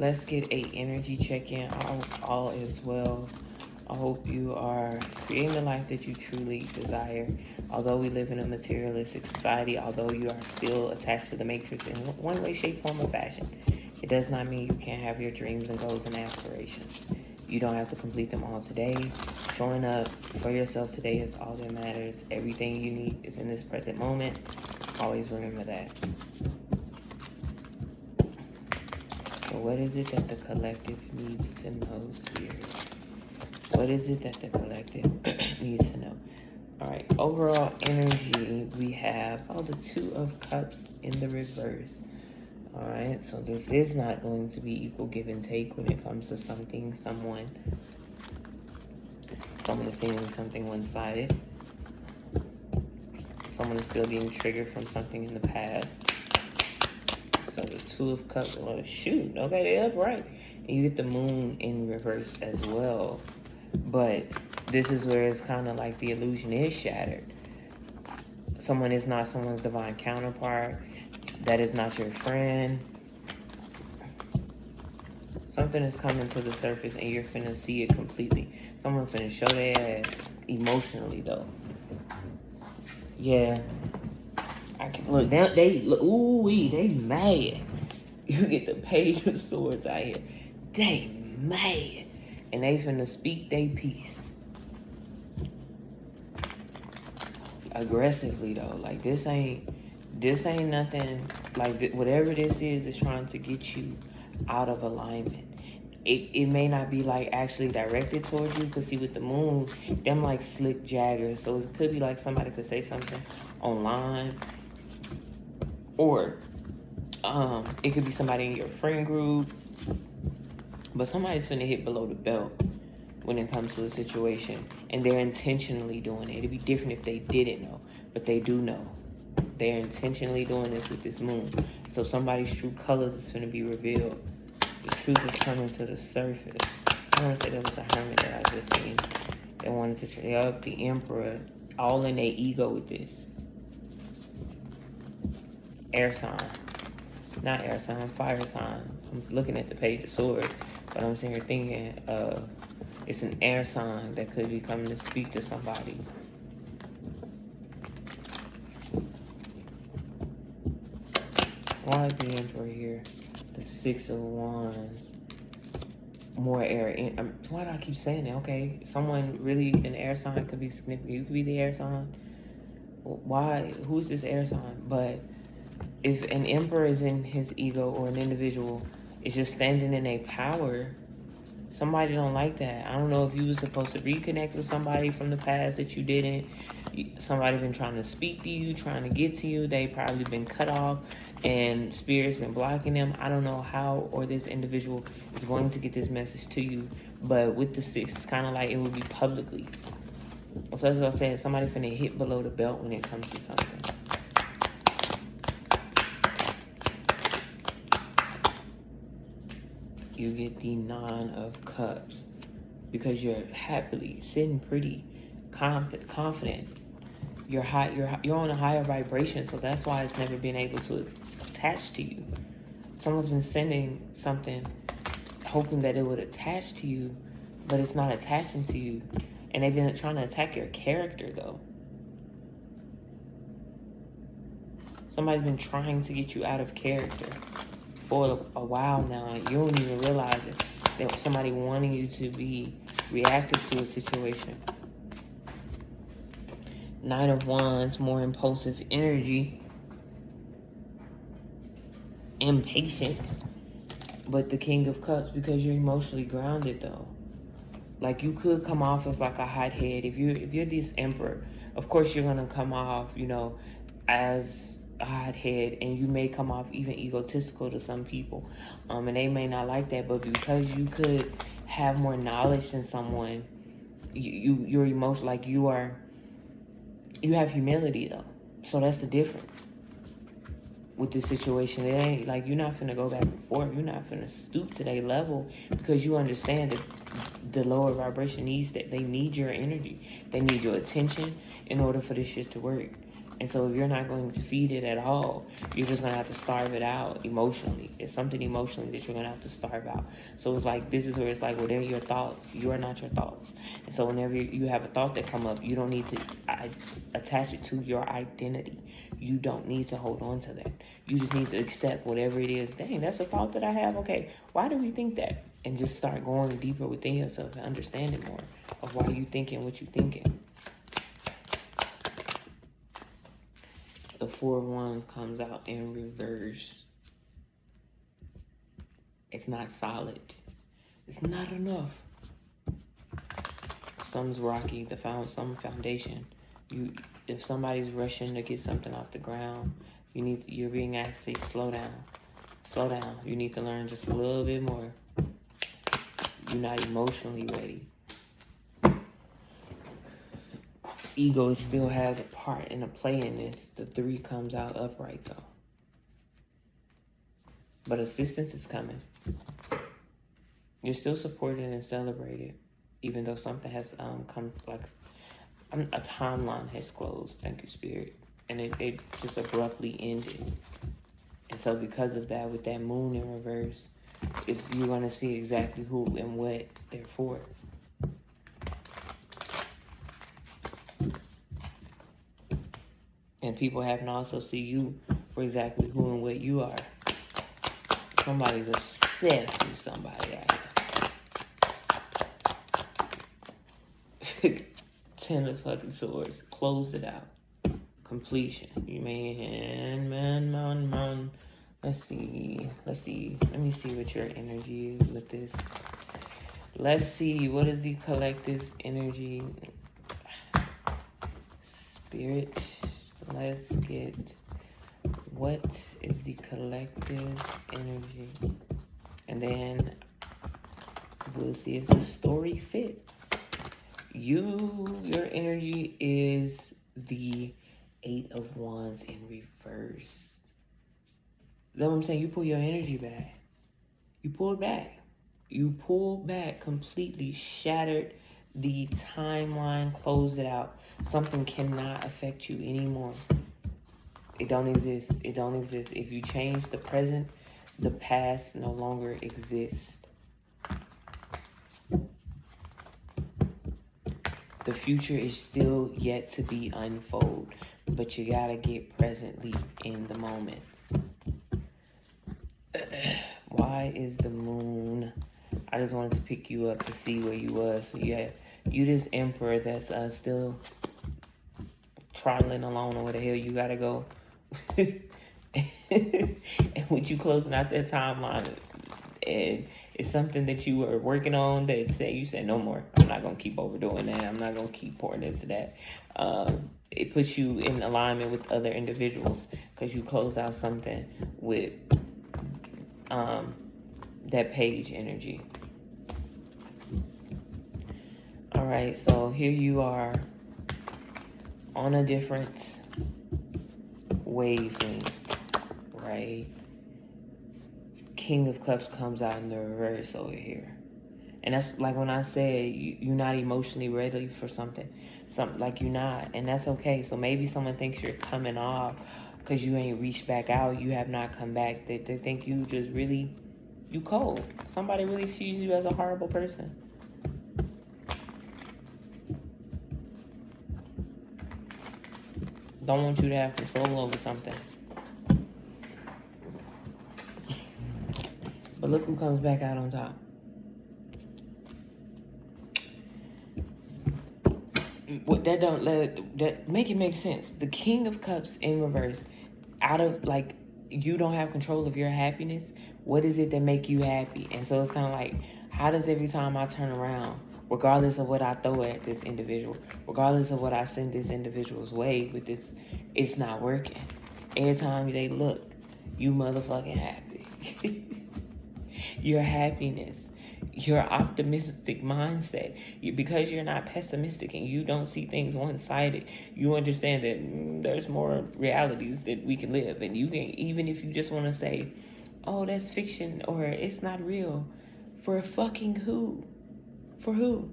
Let's get a energy check-in. I hope all is well. I hope you are creating the life that you truly desire. Although we live in a materialistic society, although you are still attached to the matrix in one way, shape, form, or fashion, it does not mean you can't have your dreams and goals and aspirations. You don't have to complete them all today. Showing up for yourself today is all that matters. Everything you need is in this present moment. Always remember that. So what is it that the collective needs to know, Spirit? What is it that the collective needs to know? All right, overall energy, we have, the Two of Cups in the reverse. All right, so this is not going to be equal give and take when it comes to something, someone. Someone is seeing something one-sided. Someone is still being triggered from something in the past. So the Two of Cups, shoot, okay, they're upright. And you get the Moon in reverse as well. But this is where it's kind of like the illusion is shattered. Someone is not someone's divine counterpart. That is not your friend. Something is coming to the surface and you're finna see it completely. Someone finna show their ass emotionally though. Yeah. I can look down. They mad. You get the Page of Swords out here. They mad. And they finna speak they piece. Aggressively though. Like this ain't nothing. Like whatever this is trying to get you out of alignment. It may not be like actually directed towards you, because see with the Moon, them like slick jaggers. So it could be like somebody could say something online, or it could be somebody in your friend group, but somebody's finna hit below the belt when it comes to a situation, and they're intentionally doing it. It'd be different if they didn't know, but they do know. They're intentionally doing this with this Moon. So somebody's true colors is finna be revealed. The truth is coming to the surface. I want to say that was the Hermit that I just seen. They wanted to trade up the Emperor, all in their ego with this. Air sign. Not air sign, fire sign. I'm looking at the Page of Swords, but I'm sitting here thinking it's an air sign that could be coming to speak to somebody. Why is the Emperor here? The Six of Wands. More air. Why do I keep saying that? Okay, someone really, an air sign could be significant. You could be the air sign. Why? Who's this air sign? But if an Emperor is in his ego, or an individual is just standing in a power, somebody don't like that. I don't know if you were supposed to reconnect with somebody from the past that you didn't. Somebody been trying to speak to you, trying to get to you. They probably been cut off, and Spirit's been blocking them. I don't know how or this individual is going to get this message to you, but with the Six, it's kind of like it would be publicly. So as I was saying, somebody finna hit below the belt when it comes to something. You get the Nine of Cups because you're happily sitting pretty confident. You're on a higher vibration, so that's why it's never been able to attach to you. Someone's been sending something hoping that it would attach to you, but it's not attaching to you. And they've been trying to attack your character though. Somebody's been trying to get you out of character for a while now. You don't even realize it. That somebody wanting you to be reactive to a situation. Knight of Wands, more impulsive energy. Impatient. But the King of Cups, because you're emotionally grounded though. Like you could come off as like a hothead. If you're this Emperor, of course you're gonna come off, as a hothead, and you may come off even egotistical to some people. And they may not like that, but because you could have more knowledge than someone, you're emotional, like you have humility though. So that's the difference with this situation. It ain't like you're not finna go back and forth. You're not finna stoop to their level, because you understand that the lower vibration needs that. They need your energy. They need your attention in order for this shit to work. And so if you're not going to feed it at all, you're just going to have to starve it out emotionally. It's something emotionally that you're going to have to starve out. So it's like, this is where it's like, whatever your thoughts, you are not your thoughts. And so whenever you have a thought that come up, you don't need to attach it to your identity. You don't need to hold on to that. You just need to accept whatever it is. Dang, that's a thought that I have. Okay, why do we think that? And just start going deeper within yourself and understanding more of why you thinking what you thinking. The Four of Wands comes out in reverse. It's not solid. It's not enough. Something's rocky. Some foundation. If somebody's rushing to get something off the ground, you're being asked to slow down. Slow down. You need to learn just a little bit more. You're not emotionally ready. Ego still has a part and a play in this. The 3 comes out upright though. But assistance is coming. You're still supported and celebrated, even though something has come, like a timeline has closed. Thank you, Spirit. And it just abruptly ended. And so because of that, with that moon in reverse, you're going to see exactly who and what they're for. And people happen to also see you for exactly who and what you are. Somebody's obsessed with somebody out here. 10 of fucking swords. Closed it out. Completion. You man. Let's see. Let me see what your energy is with this. Let's see. What is the collective's energy? Spirit. Let's get, what is the collective's energy? And then we'll see if the story fits. Your energy is the 8 of Wands in reverse. That's what I'm saying. You pull your energy back. You pull it back. You pull back completely, shattered the timeline, closed it out. Something cannot affect you anymore. It don't exist. It don't exist. If you change the present, the past no longer exists. The future is still yet to be unfold, but you gotta get presently in the moment. Why is the moon? I just wanted to pick you up to see where you was. So you this emperor that's still trotting along or where the hell you gotta go. And with you closing out that timeline, and it's something that you were working on that you said no more. I'm not gonna keep overdoing that. I'm not gonna keep pouring into that. It puts you in alignment with other individuals because you closed out something with that page energy. All right, so here you are on a different wavelength, right? King of Cups comes out in the reverse over here. And that's like when I said you're not emotionally ready for something like you're not, and that's okay. So maybe someone thinks you're coming off because you ain't reached back out, you have not come back. They think you just really, you cold. Somebody really sees you as a horrible person. Don't want you to have control over something. But look who comes back out on top. What that make it make sense. The King of Cups in reverse, out of like, you don't have control of your happiness. What is it that make you happy? And so it's kind of like, how does every time I turn around, regardless of what I throw at this individual, regardless of what I send this individual's way with this, it's not working. Every time they look, you motherfucking happy. Your happiness, your optimistic mindset, because you're not pessimistic and you don't see things one-sided, you understand that there's more realities that we can live. And you can, even if you just want to say, oh, that's fiction or it's not real, for fucking who? For who?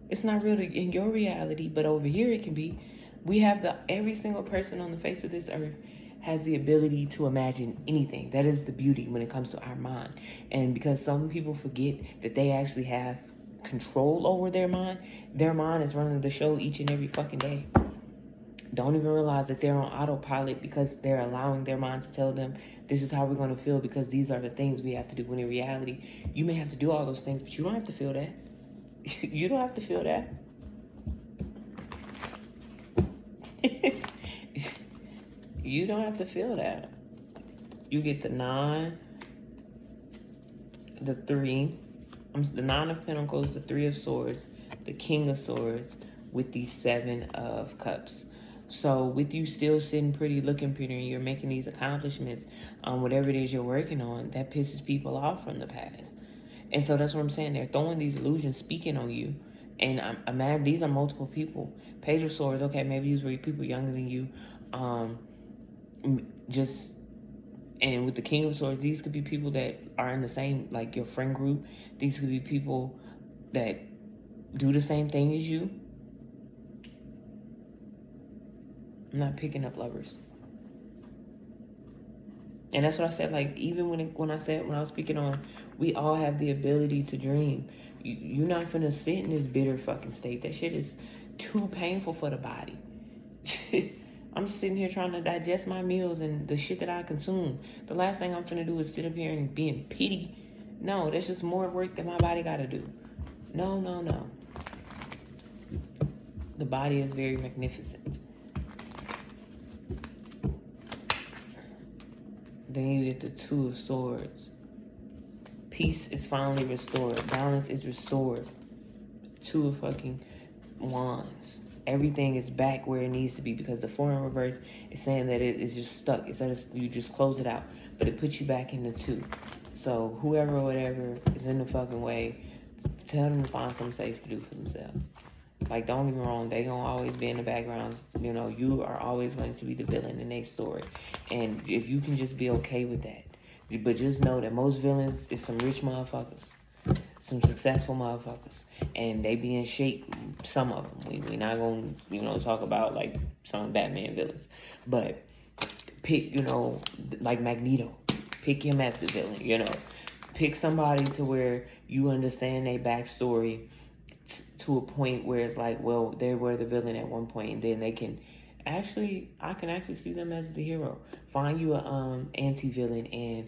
It's not real in your reality, but over here it can be. We have every single person on the face of this earth has the ability to imagine anything. That is the beauty when it comes to our mind. And because some people forget that they actually have control over their mind is running the show each and every fucking day. Don't even realize that they're on autopilot because they're allowing their mind to tell them this is how we're going to feel because these are the things we have to do. When in reality, you may have to do all those things, but you don't have to feel that. You don't have to feel that. You don't have to feel that. You get the 9, the 3, the 9 of Pentacles, the 3 of Swords, the King of Swords, with the 7 of Cups. So with you still sitting pretty, looking pretty, and you're making these accomplishments on whatever it is you're working on, that pisses people off from the past. And so that's what I'm saying. They're throwing these illusions, speaking on you. And I'm mad. These are multiple people. Page of Swords, okay, maybe these were people younger than you. And with the King of Swords, these could be people that are in the same, like your friend group. These could be people that do the same thing as you. I'm not picking up lovers. And that's what I said, like, even when I was speaking on, we all have the ability to dream. You're not finna sit in this bitter fucking state. That shit is too painful for the body. I'm just sitting here trying to digest my meals and the shit that I consume. The last thing I'm finna do is sit up here and be in pity. No, that's just more work that my body gotta do. No. The body is very magnificent. Then you get the 2 of Swords. Peace is finally restored. Balance is restored. 2 of fucking Wands. Everything is back where it needs to be because the 4 in reverse is saying that it is just stuck. It's that you just close it out, but it puts you back in the 2. So whoever or whatever is in the fucking way, tell them to find something safe to do for themselves. Like, don't get me wrong, they gonna always be in the background. You know, you are always going to be the villain in their story. And if you can just be okay with that. But just know that most villains is some rich motherfuckers. Some successful motherfuckers. And they be in shape, some of them. We not gonna, talk about, like, some Batman villains. But pick, like Magneto. Pick him as the villain, Pick somebody to where you understand their backstory to a point where it's like, well, they were the villain at one point, and then I can actually see them as the hero. Find you a anti-villain and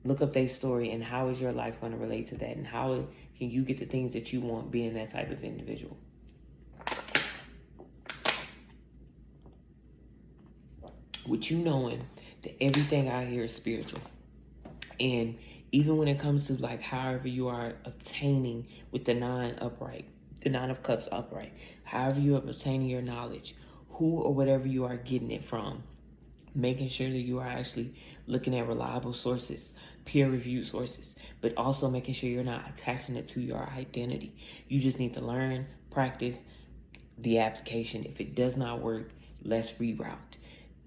look up their story, and how is your life going to relate to that, and how can you get the things that you want being that type of individual. With you knowing that everything out here is spiritual, and even when it comes to, like, however you are obtaining with the 9 upright, the 9 of Cups upright, however you are obtaining your knowledge, who or whatever you are getting it from, making sure that you are actually looking at reliable sources, peer-reviewed sources, but also making sure you're not attaching it to your identity. You just need to learn, practice the application. If it does not work, let's reroute.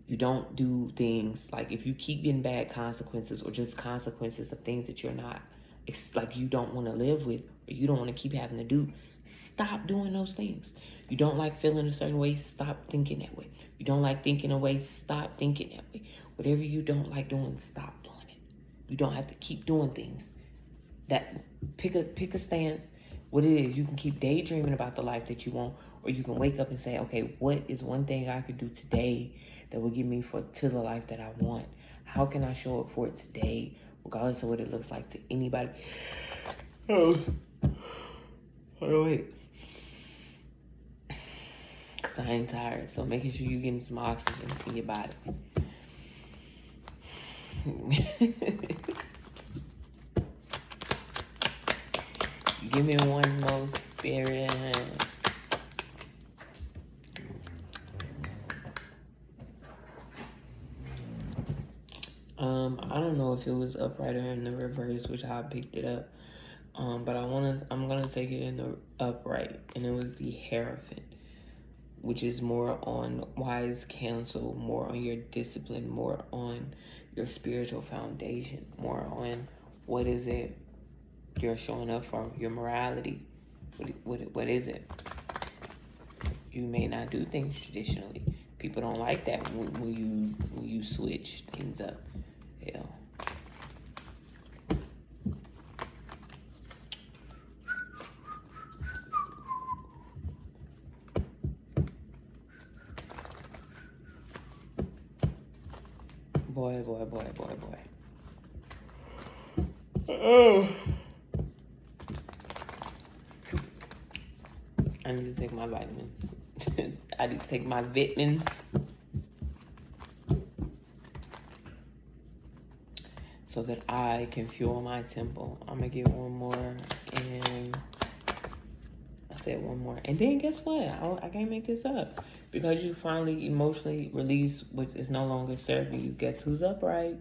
You don't do things like, if you keep getting bad consequences or just consequences of things that you're not, it's like you don't want to live with or you don't want to keep having to do, stop doing those things. You don't like feeling a certain way, stop thinking that way. You don't like thinking a way, stop thinking that way. Whatever you don't like doing, stop doing it. You don't have to keep doing things. That pick a stance. What it is, you can keep daydreaming about the life that you want, or you can wake up and say, okay, what is one thing I could do today that will get me to the life that I want? How can I show up for it today, regardless of what it looks like to anybody? Oh wait. Because I ain't tired, so making sure you're getting some oxygen in your body. Give me one more, Spirit. I don't know if it was upright or in the reverse, which I picked it up. But I'm gonna take it in the upright, and it was the Hierophant, which is more on wise counsel, more on your discipline, more on your spiritual foundation, more on what is it you're showing up for, your morality. What is it? You may not do things traditionally. People don't like that when you switch things up. Hell. Boy, boy, boy, boy, boy. Oh. I need to take my vitamins. I need to take my vitamins. So that I can fuel my temple. I'm gonna get one more, and I said one more. And then guess what? I can't make this up. Because you finally emotionally release what is no longer serving you. Guess who's upright?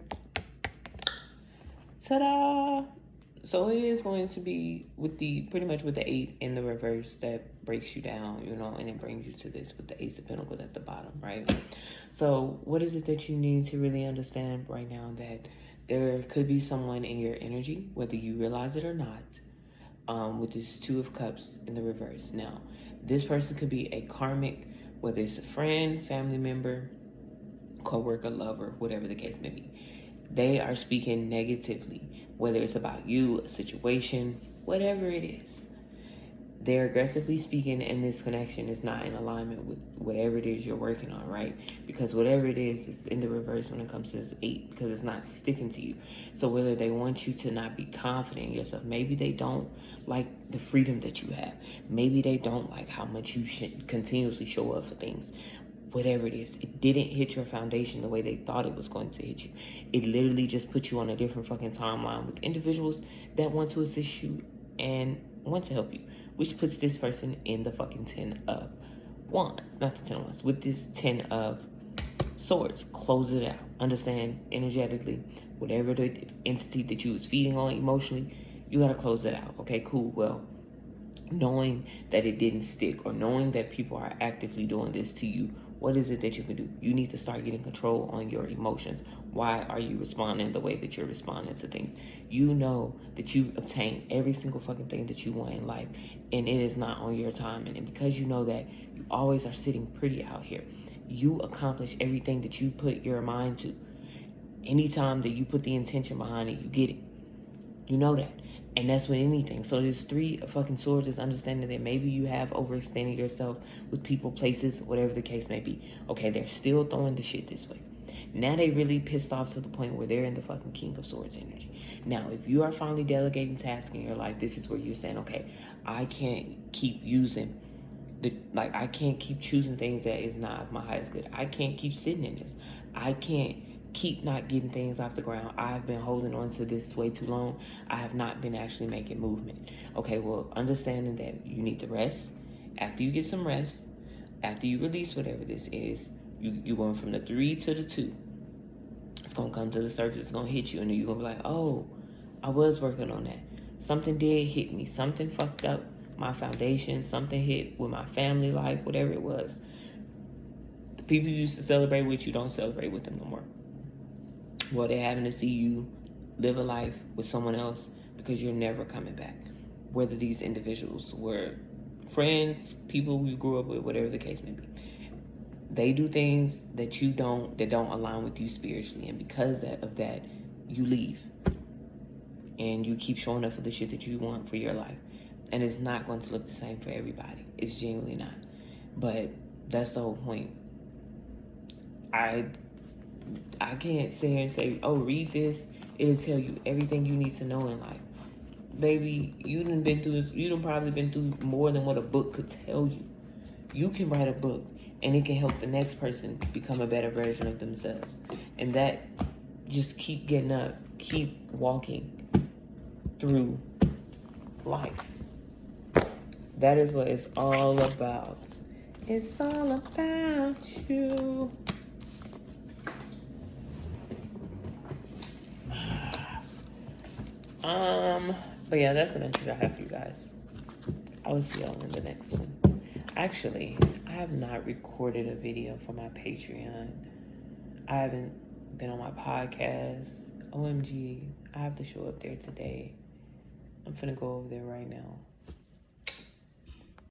Ta-da! So it is going to be with pretty much with the 8 in the reverse that breaks you down, and it brings you to this with the Ace of Pentacles at the bottom, right? So what is it that you need to really understand right now? That there could be someone in your energy, whether you realize it or not, with this 2 of Cups in the reverse. Now, this person could be a karmic, whether it's a friend, family member, co-worker, lover, whatever the case may be. They are speaking negatively, whether it's about you, a situation, whatever it is. They're aggressively speaking, and this connection is not in alignment with whatever it is you're working on, right? Because whatever it is in the reverse when it comes to this 8, because it's not sticking to you. So whether they want you to not be confident in yourself, maybe they don't like the freedom that you have. Maybe they don't like how much you should continuously show up for things. Whatever it is, it didn't hit your foundation the way they thought it was going to hit you. It literally just put you on a different fucking timeline with individuals that want to assist you and want to help you, which puts this person in the fucking 10 of Wands, not the 10 of Wands, with this 10 of Swords. Close it out. Understand energetically, whatever the entity that you was feeding on emotionally, you gotta close it out. Okay, cool. Well, knowing that it didn't stick, or knowing that people are actively doing this to you, what is it that you can do? You need to start getting control on your emotions. Why are you responding the way that you're responding to things? You know that you obtain every single fucking thing that you want in life, and it is not on your time. And because you know that, you always are sitting pretty out here. You accomplish everything that you put your mind to. Anytime that you put the intention behind it, you get it. You know that. And that's with anything. So this 3 of fucking Swords is understanding that maybe you have overextended yourself with people, places, whatever the case may be. Okay, they're still throwing the shit this way. Now they really pissed off to the point where they're in the fucking King of Swords energy. Now, if you are finally delegating tasks in your life, this is where you're saying, okay, I can't keep using I can't keep choosing things that is not of my highest good. I can't keep sitting in this. I can't keep not getting things off the ground. I've been holding on to this way too long. I have not been actually making movement. Okay, well, understanding that you need to rest. After you get some rest, after you release whatever this is, you're going from the 3 to the 2. It's going to come to the surface. It's going to hit you, and then you're going to be like, oh, I was working on that. Something did hit me. Something fucked up my foundation. Something hit with my family life, whatever it was. The people you used to celebrate with, you don't celebrate with them no more. Well, they're having to see you live a life with someone else because you're never coming back. Whether these individuals were friends, people you grew up with, whatever the case may be. They do things that don't align with you spiritually. And because of that, you leave. And you keep showing up for the shit that you want for your life. And it's not going to look the same for everybody. It's genuinely not. But that's the whole point. I can't sit here and say, oh, read this. It'll tell you everything you need to know in life. Baby, you done probably been through more than what a book could tell you. You can write a book, and it can help the next person become a better version of themselves. And that, just keep getting up, keep walking through life. That is what it's all about. It's all about you. But yeah, that's the message I have for you guys. I will see y'all in the next one. Actually, I have not recorded a video for my Patreon. I haven't been on my podcast. OMG, I have to show up there today. I'm finna go over there right now.